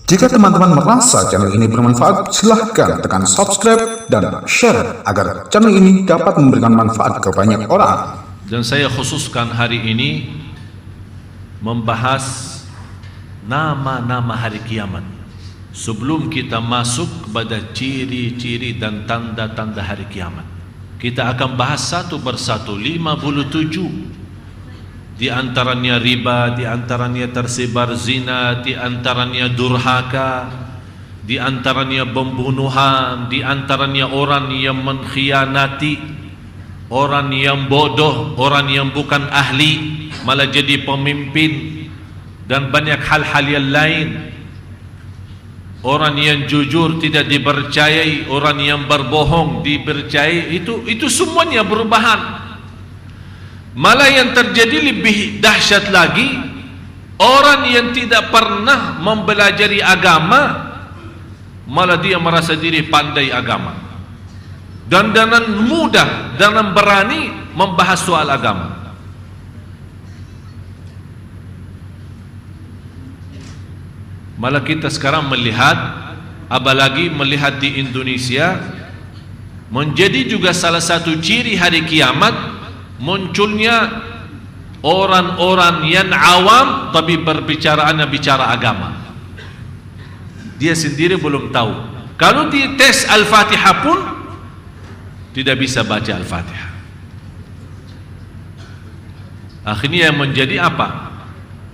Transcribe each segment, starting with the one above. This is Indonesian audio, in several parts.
Jika teman-teman merasa channel ini bermanfaat, silahkan tekan subscribe dan share agar channel ini dapat memberikan manfaat ke banyak orang. Dan saya khususkan hari ini membahas nama-nama hari kiamat sebelum kita masuk kepada ciri-ciri dan tanda-tanda hari kiamat. Kita akan bahas satu persatu 57. Di antaranya riba, di antaranya tersebar zina, di antaranya durhaka, di antaranya pembunuhan, di antaranya orang yang mengkhianati, orang yang bodoh, orang yang bukan ahli malah jadi pemimpin, dan banyak hal-hal yang lain. Orang yang jujur tidak dipercayai, orang yang berbohong dipercayai, itu semuanya perubahan. Malah yang terjadi lebih dahsyat lagi, orang yang tidak pernah mempelajari agama malah dia merasa diri pandai agama, dan dengan mudah, dengan berani membahas soal agama. Malah kita sekarang melihat, apalagi melihat di Indonesia, menjadi juga salah satu ciri hari kiamat munculnya orang-orang yang awam tapi berbicaraannya bicara agama. Dia sendiri belum tahu. Kalau di tes Al-Fatihah pun tidak bisa baca Al-Fatihah. Akhirnya yang menjadi apa?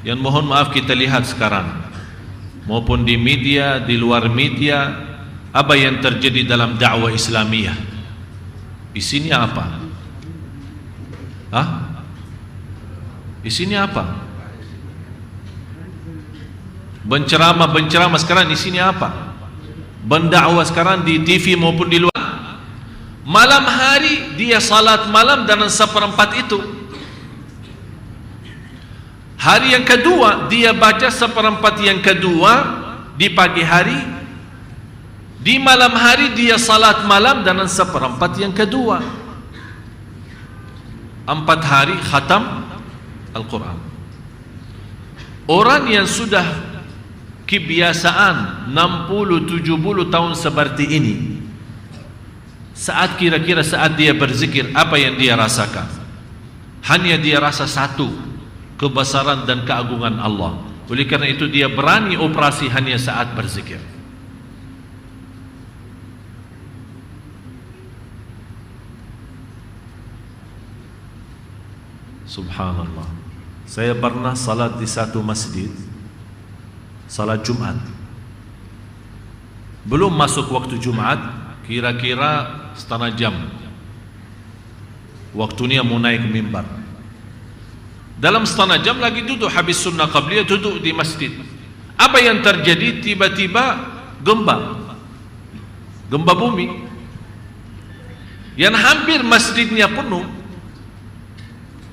Yang mohon maaf kita lihat sekarang, maupun di media, di luar media, apa yang terjadi dalam dakwah Islamiyah. Isinya apa? Isinya apa? Benceramah sekarang isinya apa? Pendakwah sekarang di TV maupun di luar, malam hari dia salat malam dan seperempat itu. Hari yang kedua dia baca seperempat yang kedua di pagi hari. Di malam hari dia salat malam dan seperempat yang kedua. 4 hari khatam Al-Quran. Orang yang sudah kebiasaan 60-70 tahun seperti ini, saat kira-kira saat dia berzikir, apa yang dia rasakan? Hanya dia rasa satu, kebesaran dan keagungan Allah. Oleh karena itu dia berani operasi hanya saat berzikir. Subhanallah. Saya pernah salat di satu masjid, salat Jumat. Belum masuk waktu Jumat, kira-kira setengah jam. Waktunya mau naik mimbar. Dalam setengah jam lagi duduk, habis sunnah qabliyah duduk di masjid. Apa yang terjadi? Tiba-tiba gempa bumi yang hampir masjidnya penuh.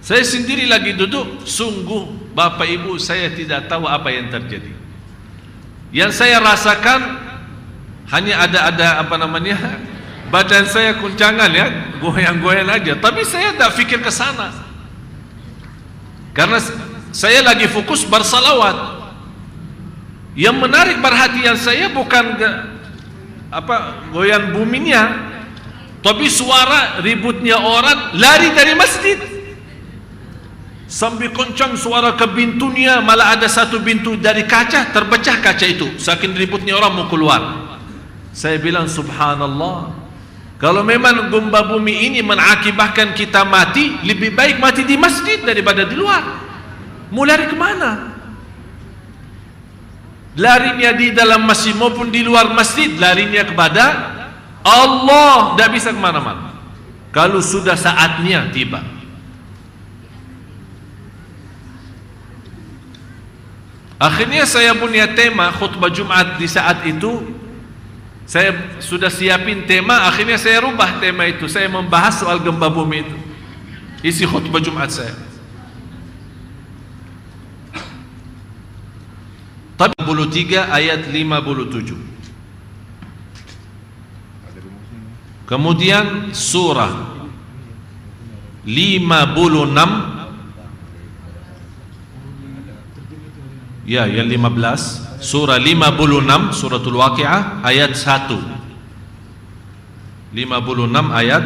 Saya sendiri lagi duduk, sungguh Bapak Ibu saya tidak tahu apa yang terjadi. Yang saya rasakan hanya ada apa namanya, badan saya kuncangan ya, goyang-goyang aja. Tapi saya tidak fikir ke sana, karena saya lagi fokus bersalawat. Yang menarik perhatian saya bukan goyang buminya, tapi suara ributnya orang lari dari masjid. Sambil kencang suara ke pintunya, malah ada satu pintu dari kaca, terpecah kaca itu, saking ributnya orang mau keluar. Saya bilang subhanallah, kalau memang gempa bumi ini mengakibatkan kita mati, lebih baik mati di masjid daripada di luar. Mau lari kemana? Larinya di dalam masjid maupun di luar masjid, larinya kepada Allah, tidak bisa kemana-mana. Kalau sudah saatnya tiba. Akhirnya saya punya tema khutbah Jumat di saat itu. Saya sudah siapin tema, akhirnya saya rubah tema itu. Saya membahas soal gempa bumi itu. Isi khutbah Jumat saya. Tapi 53 ayat 57. Kemudian surah 56, ya yang 15, surah 56 suratul Waqiah ayat 1. 56 ayat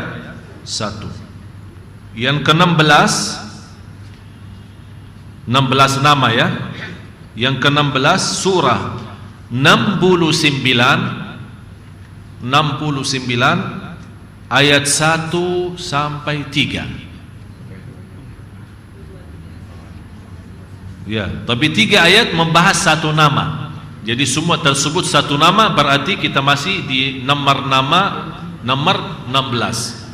1. Yang ke-16, 16 nama ya. Yang ke-16 surah 69 ayat 1 sampai 3. Ya, tapi 3 ayat membahas satu nama. Jadi semua tersebut satu nama, berarti kita masih di nomor 16.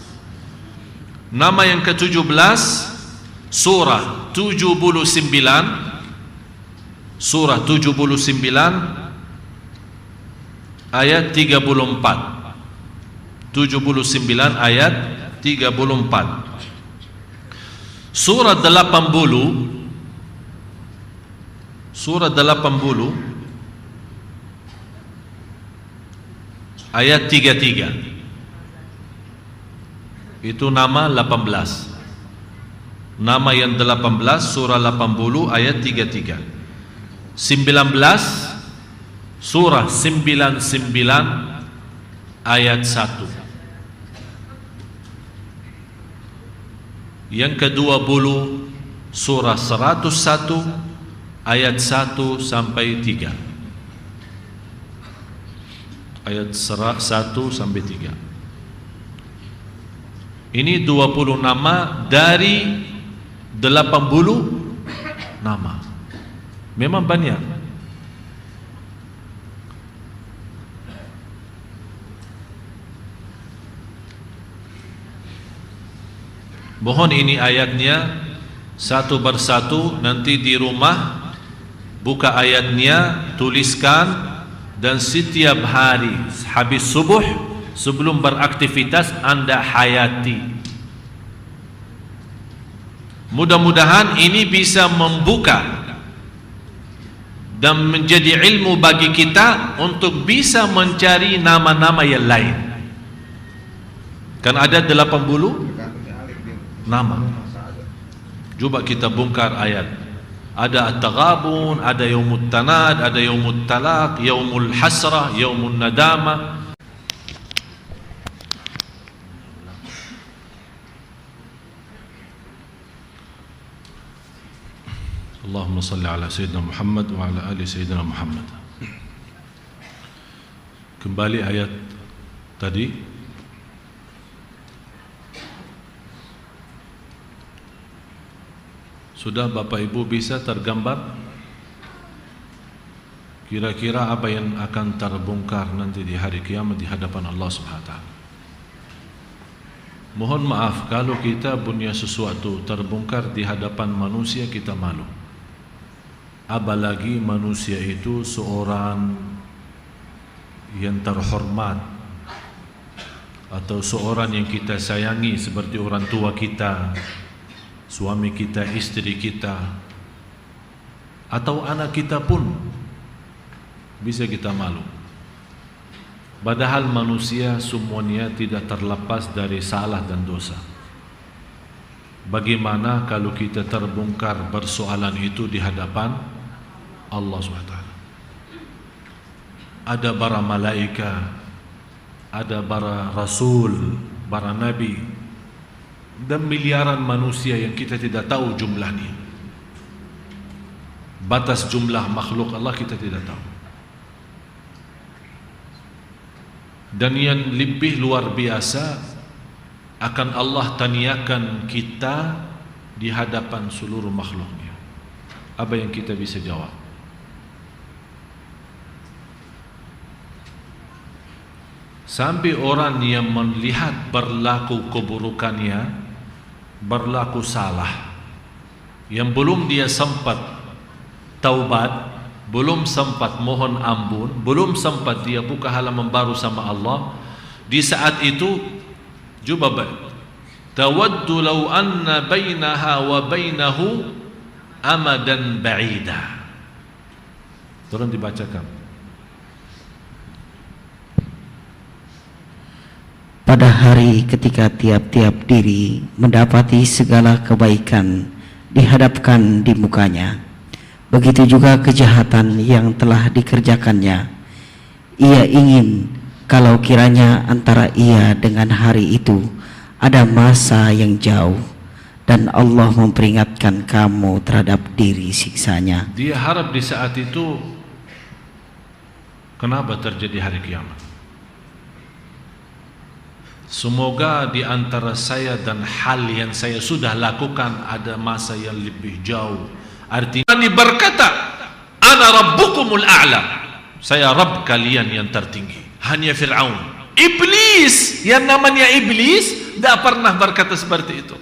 Nama yang ke-17 surah 79 ayat 34. 79 ayat 34. Surah 80 ayat 33. Itu nama 18. Nama yang 18 surah 80 ayat 33. 19 surah 99 ayat 1. Yang ke-20 surah 101 ayat 1 sampai 3. Ayat 1 sampai 3. Ini 20 nama dari 80 nama. Memang banyak. Mohon ini ayatnya satu persatu, nanti di rumah buka ayatnya, tuliskan, dan setiap hari habis subuh sebelum beraktivitas Anda hayati. Mudah-mudahan ini bisa membuka dan menjadi ilmu bagi kita untuk bisa mencari nama-nama yang lain. Kan ada 80 nama. Coba kita bongkar ayat. Ada at-taghabun, ada yaumut tanad, ada yaumut talaq, yaumul hasrah, yaumun nadama. Allahumma salli ala Sayyidina Muhammad wa ala ali Sayyidina Muhammad. Kembali ayat tadi. Sudah Bapak Ibu bisa tergambar kira-kira apa yang akan terbongkar nanti di hari kiamat di hadapan Allah Subhanahu wa taala. Mohon maaf kalau kita punya sesuatu terbongkar di hadapan manusia, kita malu. Apalagi manusia itu seorang yang terhormat atau seorang yang kita sayangi seperti orang tua kita, suami kita, istri kita, atau anak kita pun bisa kita malu. Padahal manusia semuanya tidak terlepas dari salah dan dosa. Bagaimana kalau kita terbongkar persoalan itu di hadapan Allah SWT? Ada para malaikat, ada para rasul, para nabi, dan miliaran manusia yang kita tidak tahu jumlahnya. Batas jumlah makhluk Allah kita tidak tahu. Dan yang lebih luar biasa, akan Allah tanyakan kita di hadapan seluruh makhluknya. Apa yang kita bisa jawab? Sampai orang yang melihat berlaku keburukannya, berlaku salah, yang belum dia sempat taubat, belum sempat mohon ampun, belum sempat dia buka halaman baru sama Allah, di saat itu coba tawaddu law anna bainaha wa bainahu amadan ba'ida. Tolong dibacakan. Pada hari ketika tiap-tiap diri mendapati segala kebaikan dihadapkan di mukanya, begitu juga kejahatan yang telah dikerjakannya. Ia ingin kalau kiranya antara ia dengan hari itu ada masa yang jauh, dan Allah memperingatkan kamu terhadap diri siksanya. Dia harap di saat itu kenapa terjadi hari kiamat. Semoga di antara saya dan hal yang saya sudah lakukan ada masa yang lebih jauh. Artinya ini berkata, ana rabbukumul a'la, saya Rabb kalian yang tertinggi. Hanya Fir'aun, iblis, yang namanya iblis tidak pernah berkata seperti itu.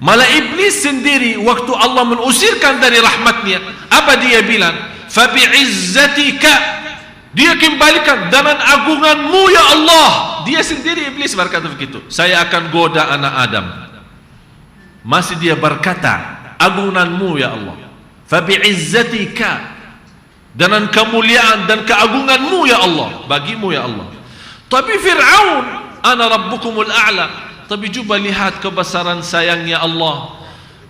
Malah iblis sendiri waktu Allah mengusirkan dari rahmatnya, apa dia bilang? Fabi'izzatika, dia kembalikan dengan agunganmu ya Allah. Dia sendiri iblis berkata begitu, saya akan goda anak Adam. Masih dia berkata agunganmu ya Allah, fabi'izzatika, dengan kemuliaan dan keagunganmu ya Allah, bagimu ya Allah. Tapi Fir'aun, ana rabbukumul a'la. Tapi coba lihat kebesaran sayangnya Allah,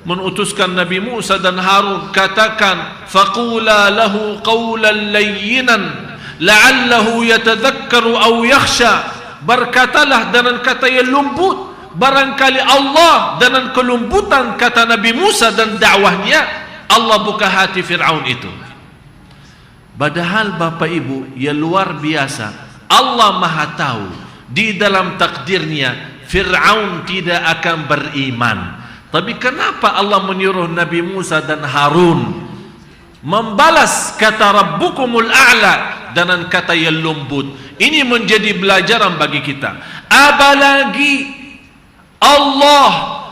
mengutuskan Nabi Musa dan Harun, katakan faqula lahu qawlan layyinan la'allahu yatadhakkaru aw yakhsha, berkatalah dengan kata yang lembut, barangkali Allah dengan kelembutan kata Nabi Musa dan dakwahnya Allah buka hati Fir'aun itu. Padahal Bapak Ibu yang luar biasa, Allah Maha tahu di dalam takdirnya Fir'aun tidak akan beriman. Tapi kenapa Allah menyuruh Nabi Musa dan Harun membalas kata Rabbukumul A'la dengan kata yang lembut? Ini menjadi pelajaran bagi kita. Apalagi Allah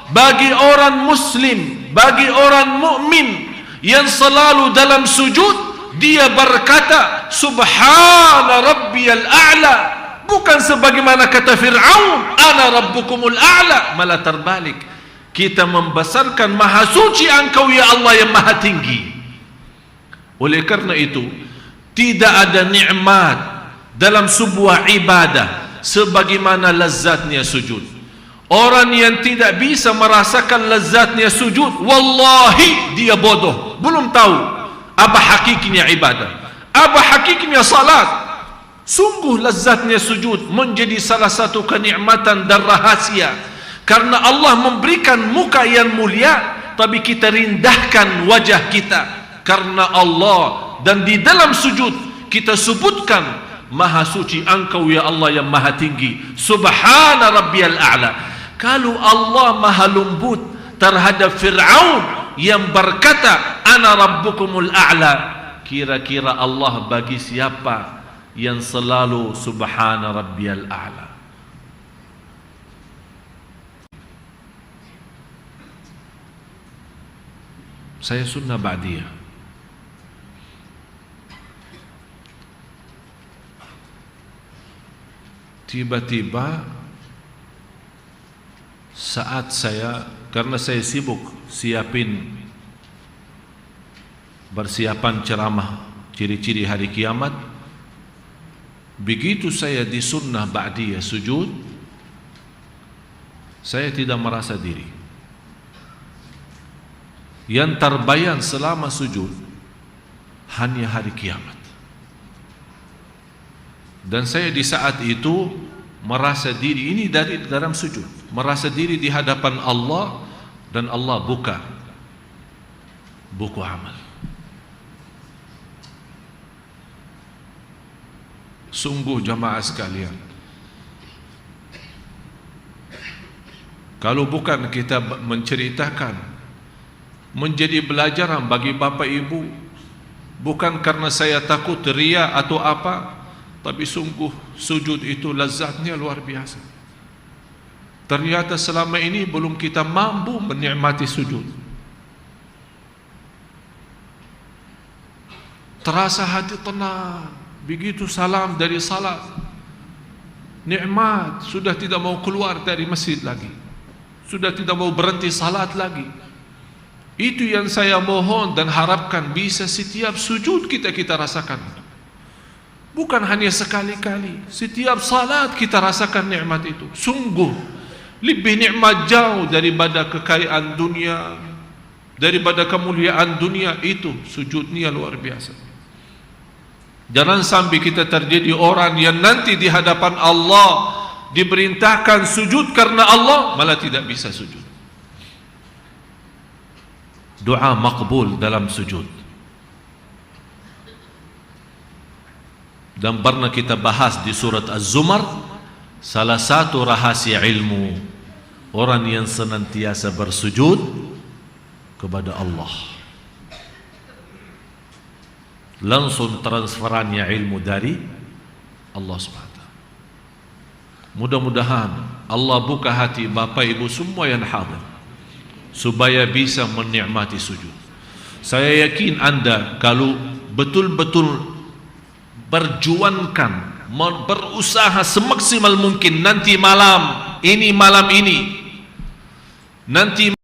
bagi orang muslim, bagi orang mukmin yang selalu dalam sujud, dia berkata subhana rabbiyal a'la, bukan sebagaimana kata Fir'aun ana rabbukumul a'la. Malah terbalik, kita membesarkan maha suci engkau ya Allah yang maha tinggi. Oleh karena itu tidak ada nikmat dalam sebuah ibadah sebagaimana lezatnya sujud. Orang yang tidak bisa merasakan lezatnya sujud, wallahi dia bodoh, belum tahu apa hakikinya ibadah, apa hakikinya salat. Sungguh lezatnya sujud menjadi salah satu kenikmatan dan rahasia, karena Allah memberikan muka yang mulia, tapi kita rindahkan wajah kita karena Allah. Dan di dalam sujud kita sebutkan maha suci engkau ya Allah yang maha tinggi, subhana rabbiyal a'la. Kalau Allah maha lembut terhadap Fir'aun yang berkata ana rabbukumul a'la, kira-kira Allah bagi siapa yang selalu subhana rabbiyal a'la? Saya sunnah ba'diyah. Tiba-tiba saat saya, karena saya sibuk siapin persiapan ceramah ciri-ciri hari kiamat, begitu saya di sunnah ba'diyah sujud, saya tidak merasa diri. Yang terbayang selama sujud hanya hari kiamat. Dan saya di saat itu merasa diri, ini dari dalam sujud, merasa diri di hadapan Allah, dan Allah buka buku amal. Sungguh jamaah sekalian, kalau bukan kita menceritakan, menjadi pelajaran bagi Bapak Ibu, bukan karena saya takut ria atau apa, tapi sungguh sujud itu lezatnya luar biasa. Ternyata selama ini belum kita mampu menikmati sujud. Terasa hati tenang begitu salam dari salat, nikmat, sudah tidak mau keluar dari masjid lagi, sudah tidak mau berhenti salat lagi. Itu yang saya mohon dan harapkan bisa setiap sujud kita rasakan. Bukan hanya sekali-kali, setiap salat kita rasakan nikmat itu. Sungguh lebih nikmat jauh daripada kekayaan dunia, daripada kemuliaan dunia itu sujudnya luar biasa. Jangan sampai kita terjadi orang yang nanti di hadapan Allah diperintahkan sujud karena Allah malah tidak bisa sujud. Doa makbul dalam sujud. Dan pernah kita bahas di surat Az-Zumar, salah satu rahasia ilmu orang yang senantiasa bersujud kepada Allah, langsung transferannya ilmu dari Allah SWT. Mudah-mudahan Allah buka hati Bapak Ibu semua yang hadir supaya bisa menikmati sujud. Saya yakin Anda kalau betul-betul berjuangkan, berusaha semaksimal mungkin nanti malam ini, nanti